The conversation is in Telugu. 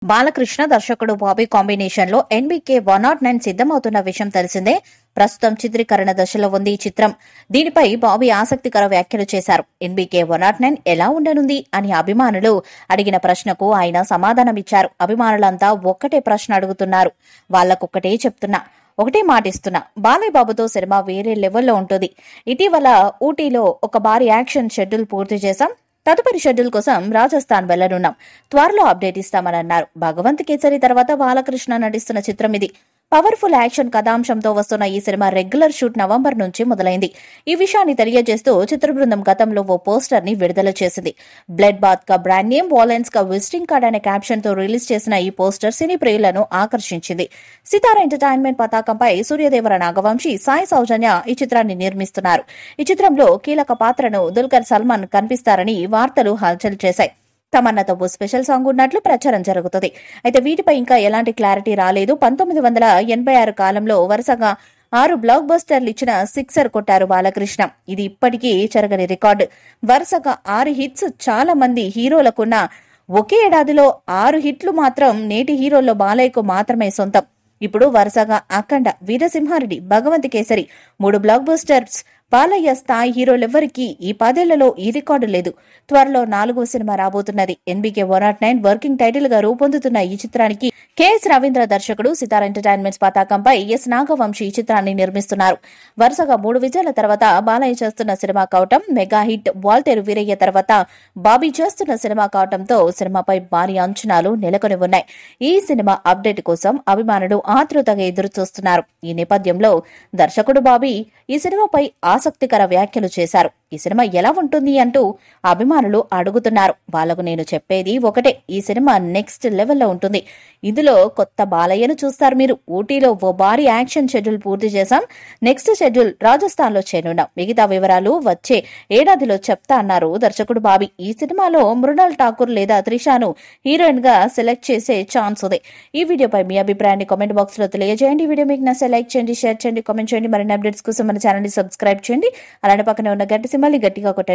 బాలకృష్ణ దర్శకుడు బాబీ కాంబినేషన్ లో ఎన్బీకే 109 సిద్దమవుతున్న విషయం తెలిసిందే. ప్రస్తుతం చిత్రీకరణ దశలో ఉంది ఈ చిత్రం. దీనిపై బాబీ ఆసక్తికర వ్యాఖ్యలు చేశారు. ఎన్బీకే 109 ఎలా ఉండనుంది అని అభిమానులు అడిగిన ప్రశ్నకు ఆయన సమాధానమిచ్చారు. అభిమానులంతా ఒక్కటే ప్రశ్న అడుగుతున్నారు. వాళ్లకొక్కటే చెప్తున్నా, ఒకటే మాటిస్తున్నా, బాలయ్య బాబుతో సినిమా వేరే లెవెల్లో ఉంటుంది. ఇటీవల ఊటీలో ఒక భారీ యాక్షన్ షెడ్యూల్ పూర్తి చేశాం. తదుపరి షెడ్యూల్ కోసం రాజస్థాన్ వెళ్లనున్నాం. త్వరలో అప్డేట్ ఇస్తామని అన్నారు. భగవంత్ కేసరి తర్వాత బాలకృష్ణ నటిస్తున్న చిత్రం ఇది. పవర్ఫుల్ యాక్షన్ కథాంశంతో వస్తున్న ఈ సినిమా రెగ్యులర్ షూట్ నవంబర్ నుంచి మొదలైంది. ఈ విషయాన్ని తెలియజేస్తూ చిత్ర బృందం గతంలో ఓ పోస్టర్ ని విడుదల చేసింది. బ్లడ్ బాత్ కా బ్రాండ్ నేమ్, వాలెన్స్ కా విజిటింగ్ కార్డ్ అనే క్యాప్షన్ తో రిలీజ్ చేసిన ఈ పోస్టర్ సినీ ప్రియులను ఆకర్షించింది. సితార ఎంటర్టైన్మెంట్ పతాకంపై సూర్యదేవర నాగవంశీ, సాయి సౌజన్య ఈ చిత్రాన్ని నిర్మిస్తున్నారు. ఈ చిత్రంలో కీలక పాత్రను దుల్కర్ సల్మాన్ కనిపిస్తారని వార్తలు హల్చల్ చేశాయి. తమన్నతో ఓ స్పెషల్ సాంగ్ ఉన్నట్లు ప్రచారం జరుగుతుంది. అయితే వీటిపై ఇంకా ఎలాంటి క్లారిటీ రాలేదు. 1986 కాలంలో వరుసగా 6 బ్లాక్ బస్టర్లు ఇచ్చిన సిక్సర్ కొట్టారు బాలకృష్ణ. ఇది ఇప్పటికీ చెరగని రికార్డు. వరుసగా 6 హిట్స్ చాలా మంది హీరోలకున్న ఒకే ఏడాదిలో 6 హిట్లు మాత్రం నేటి హీరోల్లో బాలయ్యకు మాత్రమే సొంతం. ఇప్పుడు వరుసగా అఖండ, వీరసింహారెడ్డి, భగవంత్ కేసరి 3 బ్లాక్ బస్టర్స్. బాలయ్య స్థాయి హీరోలెవ్వరికీ ఈ 10 ఏళ్లలో ఈ రికార్డు లేదు. త్వరలో 4వ సినిమా రాబోతున్నది. ఎన్బీకే 109 వర్కింగ్ టైటిల్ గా రూపొందుతున్న ఈ చిత్రానికి కెఎస్ రవీంద్ర దర్శకుడు, సితార ఎంటర్టైన్మెంట్స్ పతాకంపై ఎస్ నాగవంశీ ఈ చిత్రాన్ని నిర్మిస్తున్నారు. వరుసగా 3 విజయాల తర్వాత బాలయ్య చేస్తున్న సినిమా కావటం, మెగా హిట్ వాల్తేరు వీరయ్య తర్వాత బాబీ చేస్తున్న సినిమా కావటంతో సినిమాపై భారీ అంచనాలు నెలకొని ఉన్నాయి. ఈ సినిమా అప్డేట్ కోసం అభిమానులు ఆతృతగా ఎదురు చూస్తున్నారు. ఈ నేపథ్యంలో దర్శకుడు బాబీ ఈ సినిమాపై ఆసక్తికర వ్యాఖ్యలు చేశారు. ఈ సినిమా ఎలా ఉంటుంది అంటూ అభిమానులు అడుగుతున్నారు. వాళ్లకు నేను చెప్పేది ఒకటే, ఈ సినిమా నెక్స్ట్ లెవెల్లో ఉంటుంది. ఇందులో కొత్త బాలయ్యను చూస్తారు మీరు. ఊటీలో ఓ భారీ యాక్షన్ షెడ్యూల్ పూర్తి చేశాం. నెక్స్ట్ షెడ్యూల్ రాజస్థాన్ లో చేరున్నాం. మిగతా వివరాలు వచ్చే ఏడాదిలో చెప్తా అన్నారు దర్శకుడు బాబీ. ఈ సినిమాలో మృణాల్ ఠాకూర్ లేదా త్రిషాను హీరోయిన్ గా సెలెక్ట్ చేసే ఛాన్స్ ఉంది. ఈ వీడియోపై మీ అభిప్రాయాన్ని కామెంట్ బాక్స్ లో తెలియజేయండి. ఈ వీడియో మీకు నచ్చితే లైక్ చేయండి, షేర్ చేయండి, కామెంట్ చేయండి. మరిన్ని అప్డేట్స్ కోసం మన ఛానల్ ని సబ్స్క్రైబ్ చేయండి. అలానే పక్కనే ఉన్న గంట సింబల్ ని గట్టిగా కొట్టండి.